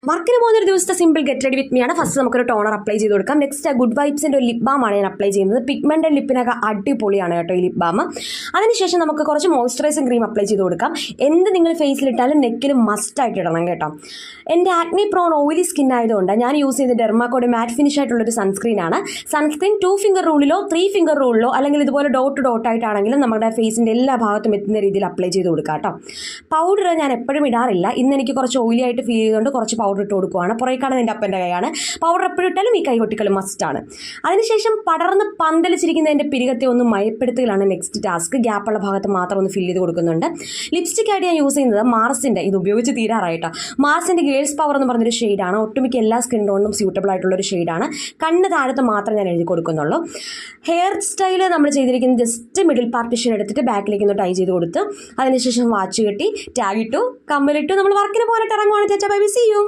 വർക്കിന് പോകുന്ന ഒരു ദിവസത്തെ simple get ready with me ആണ്. ഫസ്റ്റ് നമുക്കൊരു ടോണർ അപ്ലൈ ചെയ്ത് കൊടുക്കാം. നെക്സ്റ്റ് ഗുഡ് വൈബ്സിൻ്റെ ഒരു ലിപ് ബാം ആണ് ഞാൻ അപ്ലൈ ചെയ്യുന്നത്. പിഗ്മെൻ്റ് ലിപ്പിനൊക്കെ അടിപൊളിയാണ് കേട്ടോ ഈ ലിപ് ബാം. അതിനുശേഷം നമുക്ക് കുറച്ച് മോയ്സ്ചറൈസിങ് ക്രീം അപ്ലൈ ചെയ്ത് കൊടുക്കാം. എന്ത് നിങ്ങൾ ഫേസിലിട്ടാലും നെക്കിൽ മസ്റ്റായിട്ട് ഇടണം കേട്ടോ. എൻ്റെ ആക്നി പ്രോൺ ഓയിലി സ്കിൻ ആയതുകൊണ്ട് ഞാൻ യൂസ് ചെയ്ത ഡെർമാക്കോയുടെ മാറ്റ് ഫിനിഷ് ആയിട്ടുള്ളൊരു സൺസ്ക്രീൻ ആണ്. സൺസ്ക്രീൻ 2 ഫിംഗർ റൂളിലോ 3 ഫിംഗർ റൂളിലോ അല്ലെങ്കിൽ ഇതുപോലെ ഡോട്ട് ഡോട്ട് ആയിട്ടാണെങ്കിലും നമ്മുടെ ഫേസിൻ്റെ എല്ലാ ഭാഗത്തും എത്തുന്ന രീതിയിൽ അപ്ലൈ ചെയ്ത് കൊടുക്കാം കേട്ടോ. പൗഡർ ഞാൻ എപ്പോഴും ഇടാറില്ല. ഇന്ന് എനിക്ക് കുറച്ച് ഓയിലി ആയിട്ട് ഫീൽ ചെയ്തുകൊണ്ട് കുറച്ച് പൗഡർ ഇട്ട് കൊടുക്കുവാണ്. പുറകെ എൻ്റെ അപ്പൻ്റെ കൈയാണ്. പൗഡർ എപ്പോഴും ഇട്ടാലും ഈ കൈ കൊട്ടിക്കലും മസ്റ്റാണ്. അതിനുശേഷം പടർന്ന് പന്തലിച്ചിരിക്കുന്നതിൻ്റെ പിരികത്തെ ഒന്ന് മയപ്പെടുത്തുകയാണ് നെക്സ്റ്റ് ടാസ്ക്. ഗ്യാപ്പുള്ള ഭാഗത്ത് മാത്രം ഒന്ന് ഫില്ല് ചെയ്ത് കൊടുക്കുന്നുണ്ട്. ലിപ്സ്റ്റിക് ആയിട്ട് ഞാൻ യൂസ് ചെയ്യുന്നത് മാർസിൻ്റെ, ഇത് ഉപയോഗിച്ച് തീരാറായിട്ടോ, മാർസിൻ്റെ ഗേൾസ് പവർ എന്ന് പറഞ്ഞൊരു ഷെയ്ഡാണ്. ഒട്ടുമിക്ക എല്ലാ സ്കിൻ ടോണിനും സ്യൂട്ടബിൾ ആയിട്ടുള്ളൊരു ഷെയ്ഡാണ്. കണ്ണ് താഴത്ത് മാത്രം ഞാൻ എഴുതി കൊടുക്കുന്നുള്ളൂ. ഹെയർ സ്റ്റൈല് നമ്മൾ ചെയ്തിരിക്കുന്നത് ജസ്റ്റ് മിഡിൽ പാർട്ടിഷൻ എടുത്തിട്ട് ബാക്കിലേക്ക് ഒന്ന് ടൈ ചെയ്ത് കൊടുത്ത് അതിനുശേഷം വാച്ച് കെട്ടി ടാഗ് ഇട്ടു, കമ്മലിട്ടു, നമ്മൾ വർക്കിന് പോകാനായിട്ട് ഇറങ്ങുവാണ്. ചേച്ചാ ബൈ, സീ യു.